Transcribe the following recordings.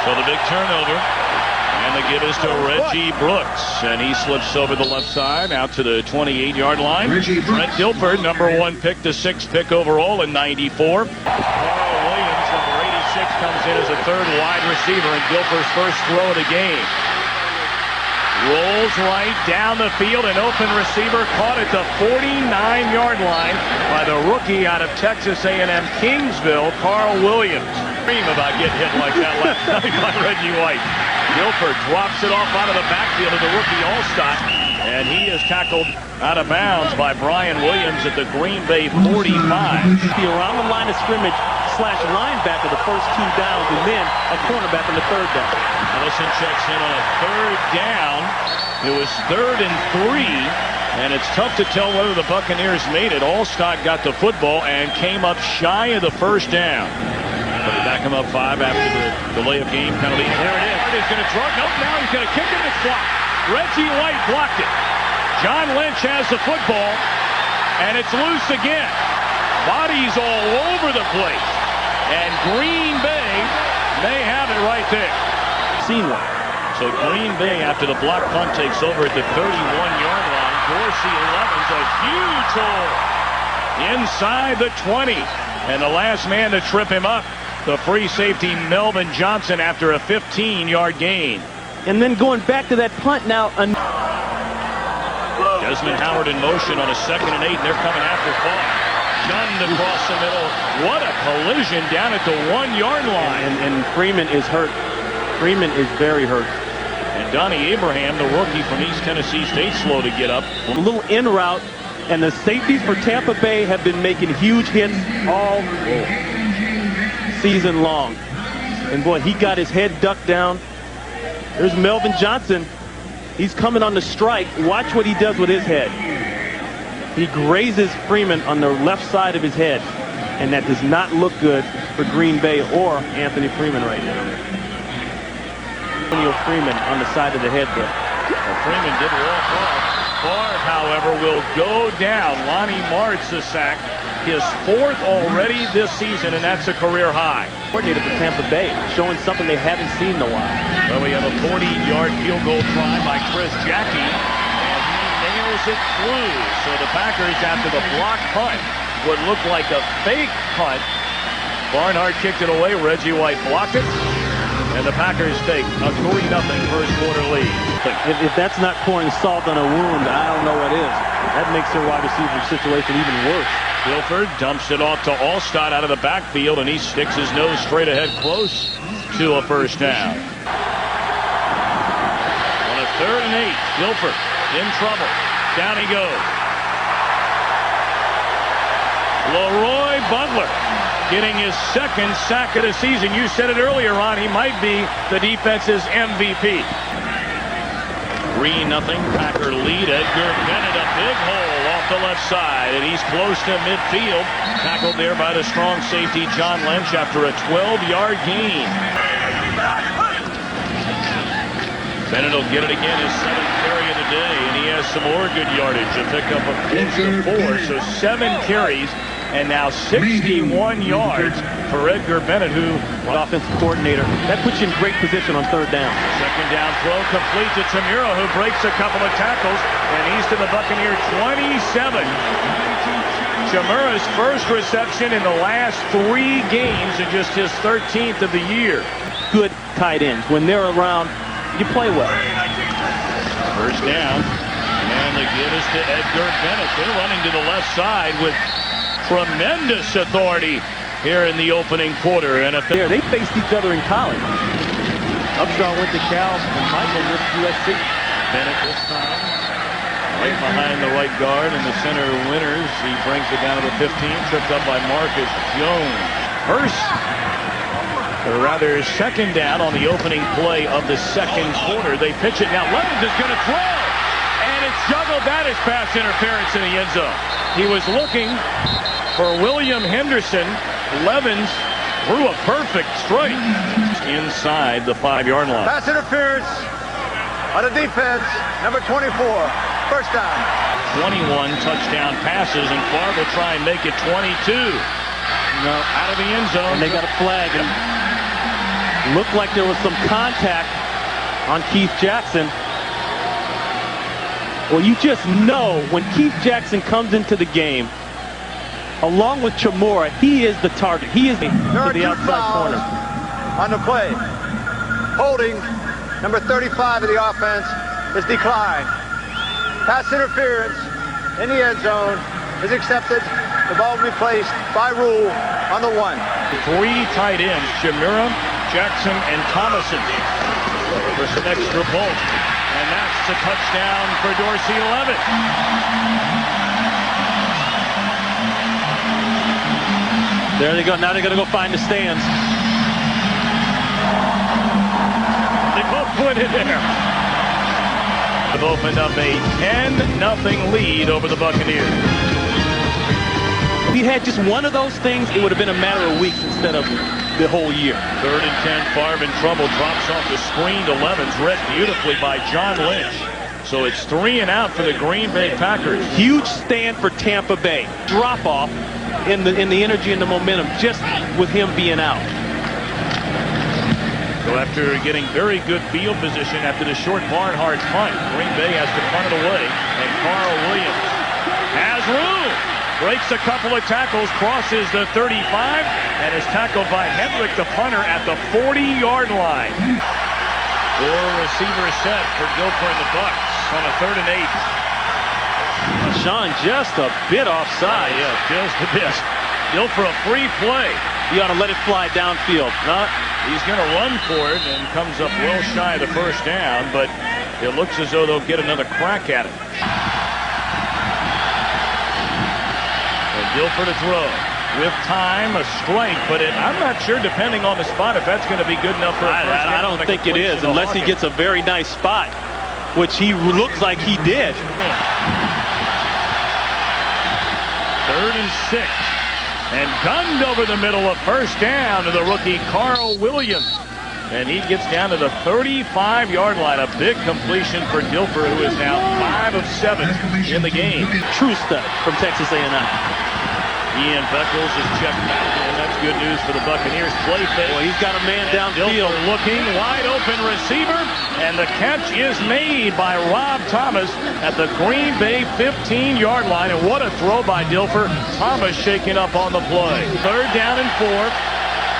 So the big turnover. And the give is to Reggie Brooks. And he slips over the left side out to the 28-yard line. Brett Dilford, #1 pick, the 6th pick overall in '94. Carl Williams, number 86, comes in as a third wide receiver in Dilford's first throw of the game. Rolls right down the field, an open receiver caught at the 49-yard line by the rookie out of Texas A&M Kingsville, Carl Williams. Dream about getting hit like that last night by Reggie White. Dilford drops it off out of the backfield of the rookie Allstott, and he is tackled out of bounds by Brian Williams at the Green Bay 45. Be around the line of scrimmage / linebacker the first 2 downs, and then a cornerback on the 3rd down. Ellison checks in on a 3rd down. It was 3rd and 3, and it's tough to tell whether the Buccaneers made it. Allstott got the football and came up shy of the 1st down. But they back him up 5 after the delay of game penalty. There it is. He's going to throw it. Nope, now he's going to kick it. It's blocked. Reggie White blocked it. John Lynch has the football, and it's loose again. Bodies all over the place. And Green Bay may have it right there. Seen one. So Green Bay, after the block punt, takes over at the 31-yard line. Dorsey 11's a huge hole inside the 20. And the last man to trip him up, the free safety Melvin Johnson, after a 15-yard gain. And then going back to that punt now. Desmond Howard in motion on a 2nd and 8, and they're coming after Carr. Gunned across the middle. What a collision down at the 1-yard line. And Freeman is hurt. Freeman is very hurt. And Donnie Abraham, the rookie from East Tennessee State, slow to get up. A little in route, and the safeties for Tampa Bay have been making huge hits all season long. And boy, he got his head ducked down. There's Melvin Johnson. He's coming on the strike. Watch what he does with his head. He grazes Freeman on the left side of his head, and that does not look good for Green Bay or Anthony Freeman right now. Antonio Freeman on the side of the head there. Well, Freeman did walk off. Favre, however, will go down. Lonnie Martz a sack, his 4th already this season, and that's a career high. Coordinator for Tampa Bay, showing something they haven't seen in a while. Well, we have a 40-yard field goal try by Chris Jackie, and he nails it through. So the Packers, after the block punt, would look like a fake punt. Barnhart kicked it away. Reggie White blocked it. And the Packers take a 3-0 first quarter lead. If that's not pouring salt on a wound, I don't know what is. That makes their wide receiver situation even worse. Dilford dumps it off to Allstott out of the backfield, and he sticks his nose straight ahead close to a 1st down. On a 3rd and 8, Dilford in trouble. Down he goes. Leroy Butler getting his 2nd sack of the season. You said it earlier, Ron. He might be the defense's MVP. 3-0 Packer lead. Edgar Bennett, a big hole off the left side, and he's close to midfield. Tackled there by the strong safety John Lynch after a 12-yard gain. Bennett will get it again, his 7th carry of the day, and he has some more good yardage. A pickup of 4, so 7 carries. And now 61 yards for Edgar Bennett, who offensive coordinator. That puts you in great position on 3rd down. 2nd down throw complete to Tamura, who breaks a couple of tackles, and he's to the Buccaneer 27. Tamura's first reception in the last 3 games, and just his 13th of the year. Good tight ends. When they're around, you play well. 1st down, and the give is to Edgar Bennett. They're running to the left side with tremendous authority here in the opening quarter. And they faced each other in college. Upshaw went to Cal, and Michael went to USC. Bennett this time, right behind the right guard, and the center Winters. He brings it down to the 15, tripped up by Marcus Jones. First, or rather 2nd down on the opening play of the 2nd quarter. They pitch it now. Levens is going to throw, and it's juggled. That is pass interference in the end zone. He was looking for William Henderson. Levens threw a perfect strike inside the 5-yard line. Pass interference on the defense, number 24, 1st down. 21 touchdown passes, and Favre will try and make it 22. No, out of the end zone. And they got a flag. And Looked like there was some contact on Keith Jackson. Well, you just know when Keith Jackson comes into the game, along with Chamora, he is the target. He is to the outside corner. On the play, holding number 35 of the offense is declined. Pass interference in the end zone is accepted. The ball will be placed by rule on the 1. 3 tight ends, Chamora, Jackson, and Thomason, for some extra bulk. And that's a touchdown for Dorsey Levitt. There they go. Now they're going to go find the stands. They both put it there. They've opened up a 10-0 lead over the Buccaneers. If he had just one of those things, it would have been a matter of weeks instead of the whole year. 3rd and 10, Favre in trouble, drops off the screen to Levens, read beautifully by John Lynch. So it's 3 and out for the Green Bay Packers. Huge stand for Tampa Bay. Drop off in the energy and the momentum just with him being out. So after getting very good field position after the short Barnhart punt, Green Bay has to punt it away, and Carl Williams has room. Breaks a couple of tackles, crosses the 35, and is tackled by Hendrick, the punter, at the 40-yard line. 4 receiver set for Gilfer and the Bucs on a 3rd and 8. Sean just a bit offside. Yeah, just a bit. Gilfer a free play. You ought to let it fly downfield. He's going to run for it and comes up well shy of the first down, but it looks as though they'll get another crack at it. Gilfer to throw. With time, a strike, but I'm not sure, depending on the spot, if that's going to be good enough for a first down. I don't think it is, unless he gets a very nice spot, which he looks like he did. 3rd and 6. And gunned over the middle of first down to the rookie Carl Williams. And he gets down to the 35-yard line. A big completion for Gilfer, who is now 5 of 7 in the game. True stud from Texas A&M. Ian Beckles is checked out, and that's good news for the Buccaneers. Play fake. Well, he's got a man downfield. Looking, wide open receiver, and the catch is made by Rob Thomas at the Green Bay 15-yard line. And what a throw by Dilfer. Thomas shaking up on the play. 3rd down and 4.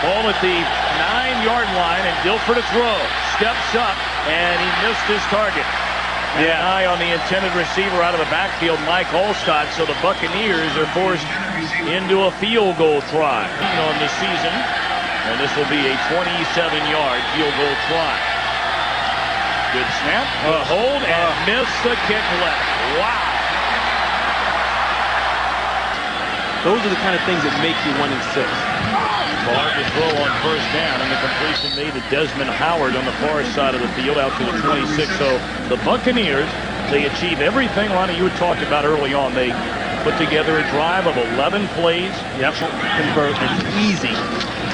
Ball at the 9-yard line, and Dilfer to throw. Steps up, and he missed his target. An eye on the intended receiver out of the backfield, Mike Olstott. So the Buccaneers are forced into a field goal try on the season. And this will be a 27-yard field goal try. Good snap, a hold, and miss the kick left. Wow. Those are the kind of things that make you 1 and 6. Hard to throw on first down, and the completion made to Desmond Howard on the far side of the field out to the 26. So the Buccaneers, they achieve everything, Lonnie, you had talked about early on. They put together a drive of 11 plays. Yep. Convert an easy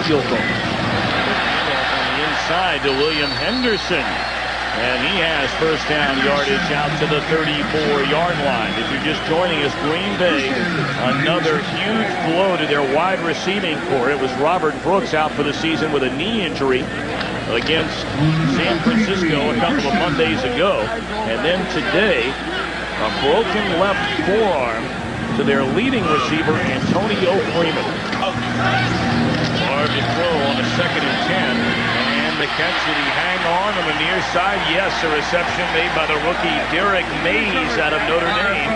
field goal. On the inside to William Henderson. And he has first down yardage out to the 34-yard line. If you're just joining us, Green Bay, another huge blow to their wide receiving core. It was Robert Brooks out for the season with a knee injury against San Francisco a couple of Mondays ago. And then today, a broken left forearm to their leading receiver, Antonio Freeman. Hard to throw on a 2nd and 10. The catch, did he hang on the near side? Yes, a reception made by the rookie Derek Mays out of Notre Dame.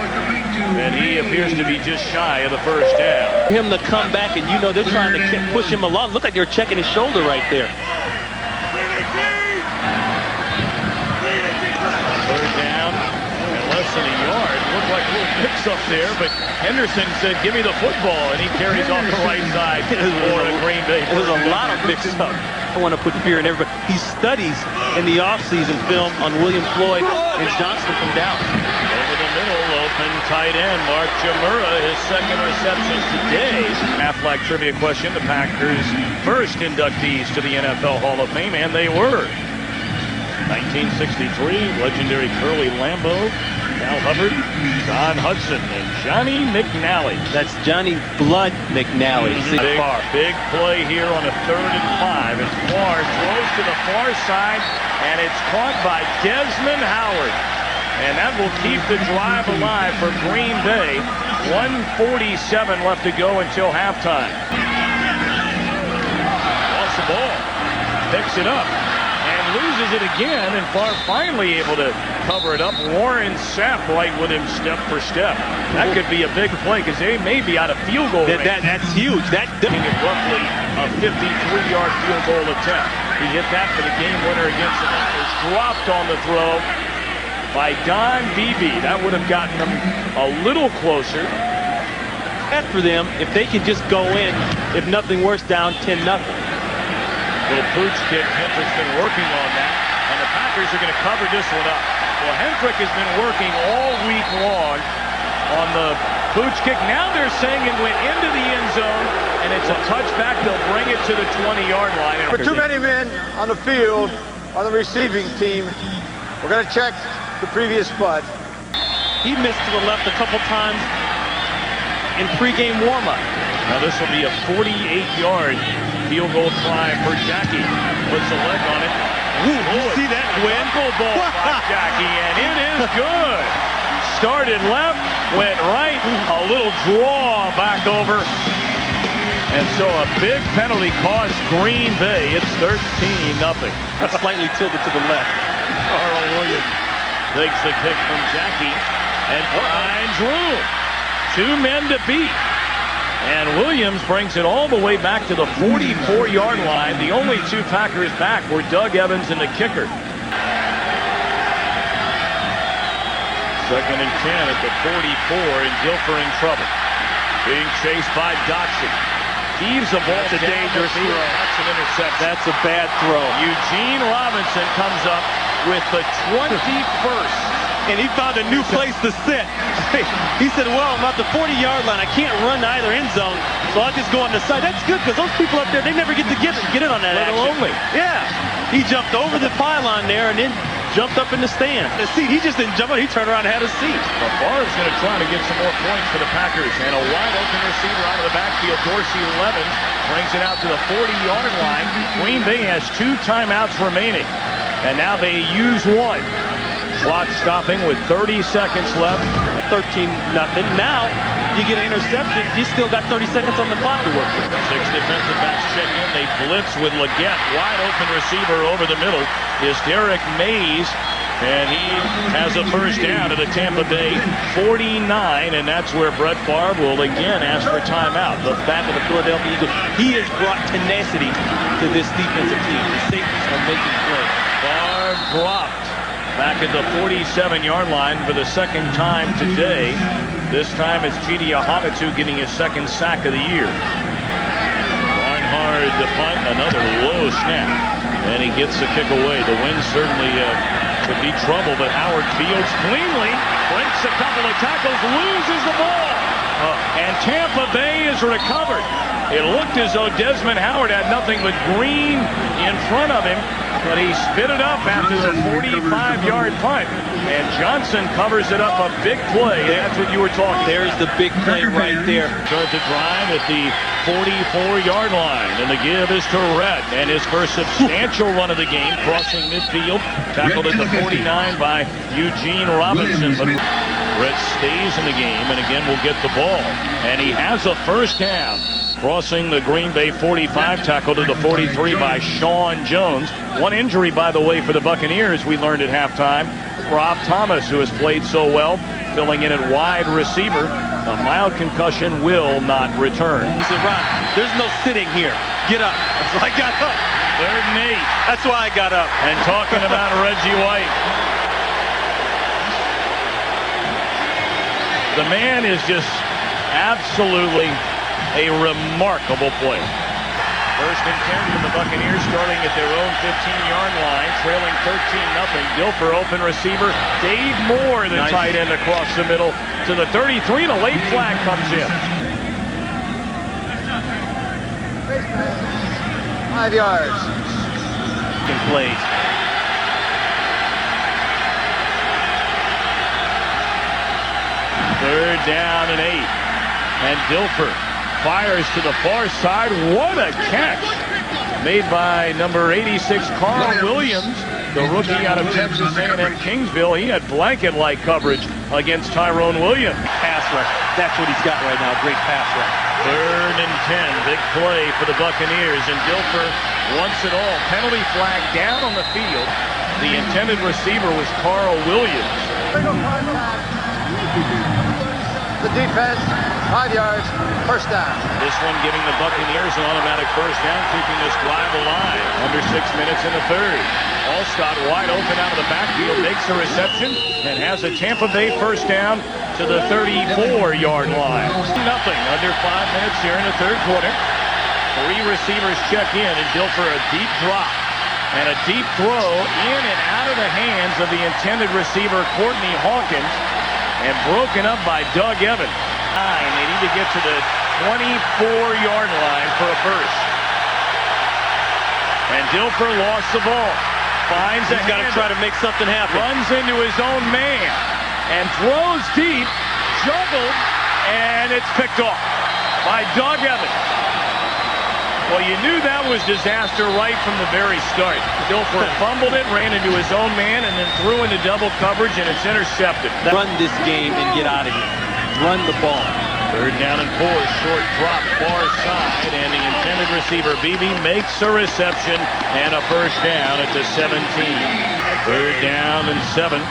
And he appears to be just shy of the first down. Him to come back, and you know they're trying to push him along. Look like they're checking his shoulder right there. 3rd down and less than a yard. Looked like little picks up there, but Henderson said, "Give me the football," and he carries off the right side for the Green Bay. There's a lot of mixed up. I want to put fear in everybody. He studies in the offseason film on William Floyd and Johnson from Dallas. Over the middle, open tight end, Mark Chamora, his 2nd reception today. Aflac trivia question, the Packers' first inductees to the NFL Hall of Fame, and they were. 1963, legendary Curly Lambeau, Al Hubbard, Don Hudson, and Johnny McNally. That's Johnny Blood McNally. Big play here on a 3rd and 5. As Farr throws to the far side, and it's caught by Desmond Howard. And that will keep the drive alive for Green Bay. 1:47 left to go until halftime. Lost the ball. Picks it up. Loses it again, and Farr finally able to cover it up. Warren Sapp right with him step for step. That could be a big play because they may be out of field goal range. That's huge. That roughly a 53-yard field goal attempt. He hit that for the game winner against the Niners. Dropped on the throw by Don Beebe. That would have gotten them a little closer. For them, if they could just go in, if nothing worse, down 10-0. Little pooch kick. Hendrick's been working on that, and the Packers are going to cover this one up. Well, Hendrick has been working all week long on the pooch kick. Now they're saying it went into the end zone, and it's a touchback. They'll bring it to the 20-yard line. For too many men on the field on the receiving team, we're going to check the previous putt. He missed to the left a couple times in pregame warm-up. Now this will be a 48-yard field goal try for Jackie. Puts a leg on it. Ooh, you see that win? Ball by Jackie, and it is good. Started left, went right, a little draw back over. And so a big penalty cost Green Bay. It's 13-0. Slightly tilted to the left. Carl Williams takes the kick from Jackie and finds room. 2 men to beat. And Williams brings it all the way back to the 44-yard line. The only 2 Packers back were Doug Evans and the kicker. 2nd and 10 at the 44, and Dilfer in trouble. Being chased by Dotson. Heaves the ball. That's a dangerous throw. That's an interception. That's a bad throw. Eugene Robinson comes up with the 21st. And he found a new place to sit. He said, well, I'm at the 40-yard line. I can't run to either end zone, so I'll just go on the side. That's good, because those people up there, they never get to get in on that action. Only. Yeah. He jumped over the pylon there and then jumped up in the stand. The seat, he just didn't jump up. He turned around and had a seat. Favre is going to try to get some more points for the Packers. And a wide-open receiver out of the backfield. Dorsey Levens brings it out to the 40-yard line. Green Bay has 2 timeouts remaining. And now they use 1. Clock stopping with 30 seconds left. 13-0. Now, you get an interception, you still got 30 seconds on the clock to work with. 6 defensive backs check in. They blitz with Leggett. Wide open receiver over the middle is Derek Mays. And he has a first down at the Tampa Bay 49, and that's where Brett Favre will again ask for timeout. The back of the Philadelphia Eagles. He has brought tenacity to this defensive team. The safeties are making plays. Favre dropped back at the 47-yard line for the 2nd time today. This time it's Chidi Ahmadu getting his 2nd sack of the year. Barnhard the punt, another low snap, and he gets the kick away. The wind certainly could be trouble, but Howard fields cleanly, breaks a couple of tackles, loses the ball, and Tampa Bay is recovered. It looked as though Desmond Howard had nothing but green in front of him, but he spit it up after the 45-yard punt, and Johnson covers it up. A big play. That's what you were talking. There's the big play right there. Start to drive at the 44-yard line, and the give is to Rhett, and his first substantial run of the game, crossing midfield, tackled at the 49 by Eugene Robinson, but Rhett stays in the game, and again will get the ball, and he has a first down. Crossing the Green Bay 45, tackled at the 43 by Sean Jones. One injury, by the way, for the Buccaneers, we learned at halftime. Rob Thomas, who has played so well, filling in at wide receiver. A mild concussion will not return. He said, Ron, there's no sitting here. Get up. So I got up. 3rd and 8. That's why I got up. And talking about Reggie White. The man is just absolutely a remarkable play. 1st and 10 from the Buccaneers, starting at their own 15-yard line, trailing 13-0. Dilfer open receiver. Dave Moore, the tight end, across the middle to the 33, and a late flag comes in. 5 yards. Plays. Third down and 8. And Dilfer fires to the far side. What a catch made by number 86, Carl Williams, the rookie out of Texas A&M Kingsville. He had blanket-like coverage against Tyrone Williams. Pass rush. That's what he's got right now. Great pass rush. Third and 10. Big play for the Buccaneers. And Dilfer wants it all. Penalty flag down on the field. The intended receiver was Carl Williams. The defense, 5 yards, first down. This one giving the Buccaneers an automatic first down, keeping this drive alive. Under 6 minutes in the third. Allstott wide open out of the backfield, makes a reception, and has a Tampa Bay first down to the 34-yard line. Nothing under 5 minutes here in the third quarter. 3 receivers check in, and Dilfer a deep drop. And a deep throw in and out of the hands of the intended receiver, Courtney Hawkins, and broken up by Doug Evans. They need to get to the 24-yard line for a first. And Dilfer lost the ball. Finds He's got to try to make something happen. Runs into his own man and throws deep, juggled, and it's picked off by Doug Evans. Well, you knew that was disaster right from the very start. Dilfer fumbled it, ran into his own man, and then threw into double coverage, and it's intercepted. Run this game and get out of here. Run the ball. Third down and 4, short drop, far side, and the intended receiver, Beebe, makes a reception and a first down at the 17. Third down and 7.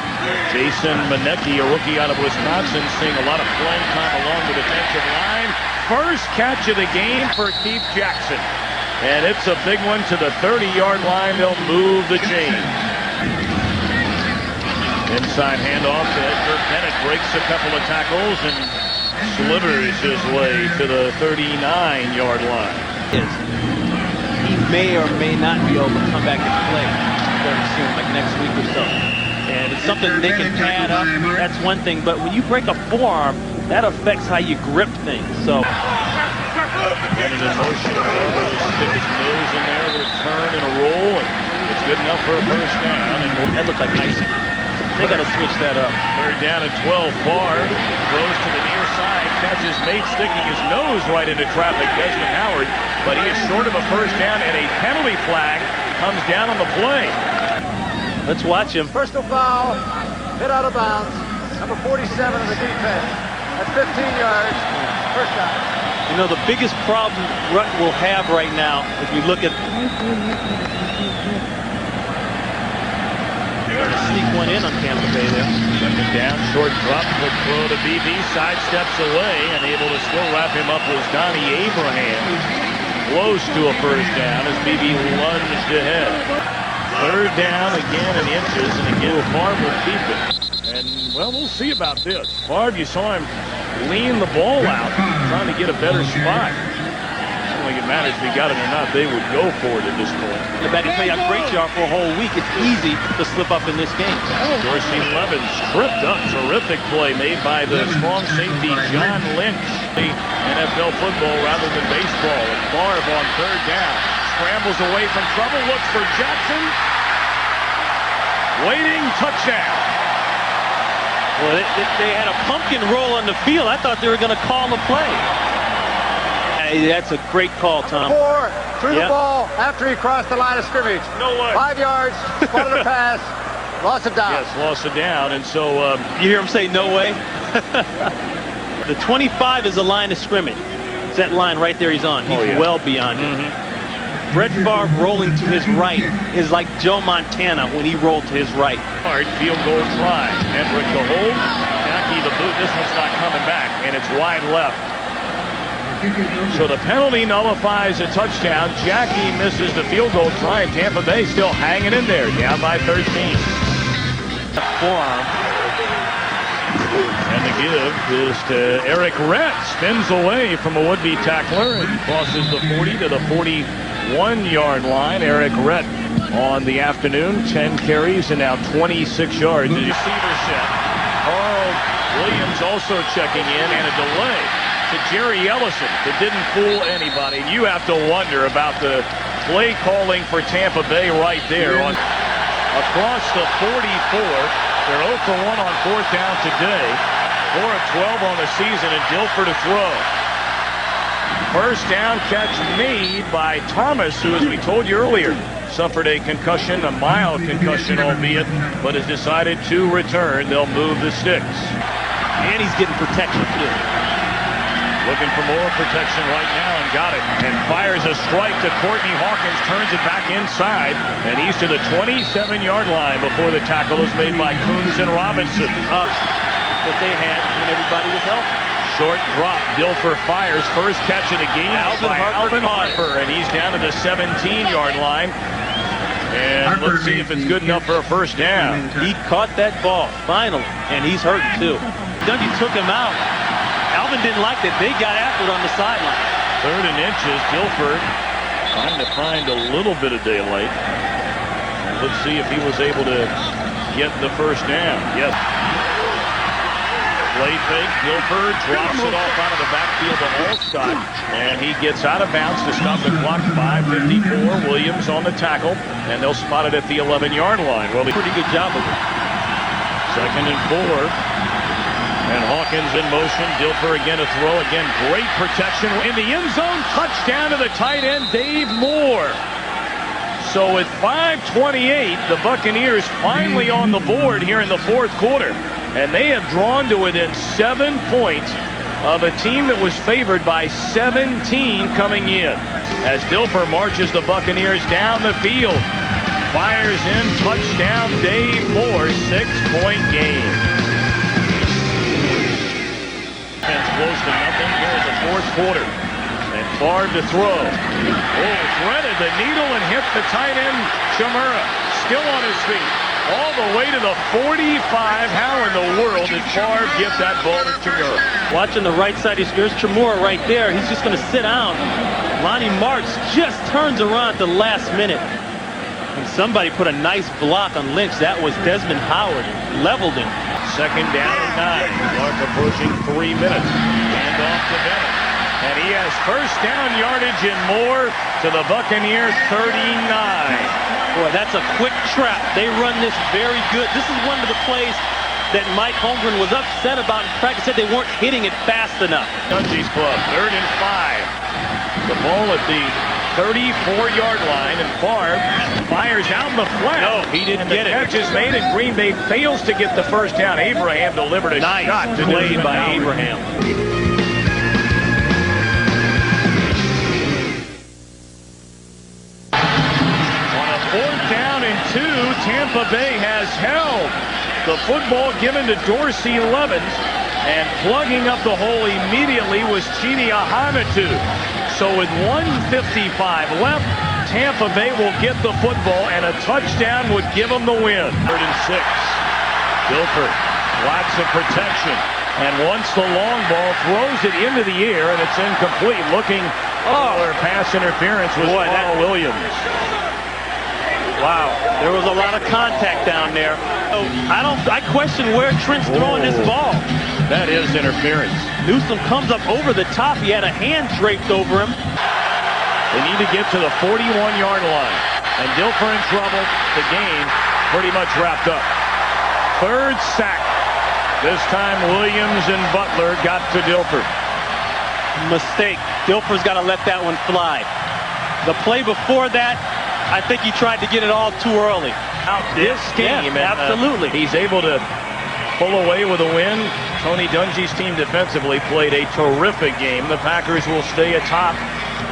Jason Manecki, a rookie out of Wisconsin, seeing a lot of playing time along the defensive line. First catch of the game for Keith Jackson. And it's a big one to the 30-yard line. They'll move the chain. Inside handoff to Edgar Bennett. Breaks a couple of tackles and slivers his way to the 39-yard line. He may or may not be able to come back and play very soon, like next week or so. And it's something they can pad up. That's one thing. But when you break a forearm, that affects how you grip things. So, get it in motion. Stick his nose in there with a turn and a roll, and it's good enough for a first down. And that looked like icing. They got to switch that up. Third down at 12. Favre throws to the near side, catches mate sticking his nose right into traffic. Desmond Howard, but he is short of a first down, and a penalty flag comes down on the play. Let's watch him. Personal foul, hit out of bounds. Number 47 of the defense. That's 15 yards, first down. You know, the biggest problem Rutt will have right now as we look at... They're going to sneak one in on Tampa Bay there. Second down, short drop, quick throw to BB, sidesteps away, and able to still wrap him up was Donnie Abraham. Close to a first down as BB lunged ahead. Third down again in inches, and again Favre will keep it. And, well, we'll see about this. Favre, you saw him lean the ball out, trying to get a better spot. I don't think it matters if he got it or not. They would go for it at this point. The batting played a great job for a whole week. It's easy to slip up in this game. Dorsey Levens tripped up. Terrific play made by the strong safety John Lynch. The NFL football rather than baseball. And Favre on third down. Scrambles away from trouble. Looks for Jackson. Waiting, touchdown. Well, they had a pumpkin roll on the field. I thought they were going to call the play. Hey, that's a great call, Tom. 4, threw the ball after he crossed the line of scrimmage. No way. 5 yards, spotted a pass, loss of down. Yes, loss of down, and so... you hear him say, no way? The 25 is the line of scrimmage. It's that line right there he's on. He's well beyond it. Brett Favre rolling to his right is like Joe Montana when he rolled to his right. Hard field goal try. Hendrick to hold. Jackie the boot. This one's not coming back, and it's wide left. So the penalty nullifies a touchdown. Jackie misses the field goal try, and Tampa Bay still hanging in there, down by 13. Forearm. And the give is to Eric Rett. Spins away from a would-be tackler and crosses the 40 to the 41-yard line. Eric Rett on the afternoon, 10 carries and now 26 yards. The receiver set. Carl Williams also checking in, and a delay to Jerry Ellison that didn't fool anybody. You have to wonder about the play calling for Tampa Bay right there on across the 44. They're 0 for 1 on fourth down today. 4 of 12 on the season, and Dilfer to throw. First down catch made by Thomas, who, as we told you earlier, suffered a concussion, a mild concussion albeit, but has decided to return. They'll move the sticks. And he's getting protection too. Looking for more protection right now and got it. And fires a strike to Courtney Hawkins, turns it back inside, and he's to the 27-yard line before the tackle is made by Coons and Robinson. That they had when everybody was healthy. Short drop. Dilfer fires. First catch of the game by Alvin Harper, and he's down to the 17-yard line. And let's see if it's good enough for a first down. He caught that ball, finally, and he's hurting too. Dundee took him out. Alvin didn't like that. They got after it on the sideline. 3rd and inches. Dilfer trying to find a little bit of daylight. And let's see if he was able to get the first down. Yes. Play fake. Dilfer drops it off out of the backfield to Allstott, and he gets out of bounds to stop the clock. 5:54. Williams on the tackle, and they'll spot it at the 11-yard line. Well, Pretty good job of it. 2nd and 4. And Hawkins in motion. Dilfer again to throw. Again, great protection in the end zone. Touchdown to the tight end, Dave Moore. So at 5:28, the Buccaneers finally on the board here in the 4th quarter. And they have drawn to within 7 points of a team that was favored by 17 coming in. As Dilfer marches the Buccaneers down the field. Fires in, touchdown, Dave Moore, 6-point game. Close to nothing here in the 4th quarter. And Favre to throw. Oh, threaded the needle and hit the tight end, Chimura. Still on his feet. All the way to the 45. How in the world did Favre get that ball to Chimura? Watching the right side, there's Chimura right there. He's just going to sit down. Lonnie Martz just turns around at the last minute. And somebody put a nice block on Lynch. That was Desmond Howard. Leveled him. 2nd down and 9. Clark approaching 3 minutes. Hand off to Bennett. And he has first down yardage and more to the Buccaneers 39. Boy, that's a quick trap. They run this very good. This is one of the plays that Mike Holmgren was upset about in practice. Said they weren't hitting it fast enough. Dungy's club, 3rd and 5. The ball at the 34-yard line, and Favre fires out in the flat. No, he didn't get it. The catch is made, and Green Bay fails to get the first down. Abraham delivered a shot to play by Abraham. On a 4th down and 2, Tampa Bay has held the football given to Dorsey Levens, and plugging up the hole immediately was Chidi Ahanatu. So with 1:55 left, Tampa Bay will get the football, and a touchdown would give them the win. 3rd and 6. Dilfer, lots of protection. And once the long ball throws it into the air, and it's incomplete. Looking for pass interference was Paul Williams. Wow, there was a lot of contact down there. So I question where Trent's throwing this ball. That is interference. Newsome comes up over the top. He had a hand draped over him. They need to get to the 41-yard line. And Dilfer in trouble. The game pretty much wrapped up. 3rd sack. This time Williams and Butler got to Dilfer. Mistake. Dilfer's got to let that one fly. The play before that, I think he tried to get it all too early. Out this game. Yeah, absolutely. He's able to pull away with a win. Tony Dungy's team defensively played a terrific game. The Packers will stay atop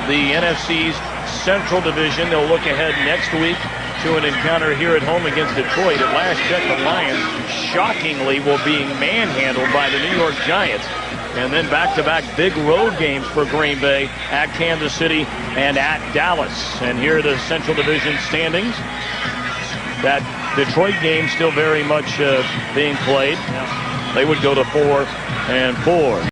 the NFC's Central Division. They'll look ahead next week to an encounter here at home against Detroit. At last check, the Lions shockingly were being manhandled by the New York Giants. And then back-to-back big road games for Green Bay at Kansas City and at Dallas. And here are the Central Division standings. That Detroit game still very much being played. They would go to 4-4.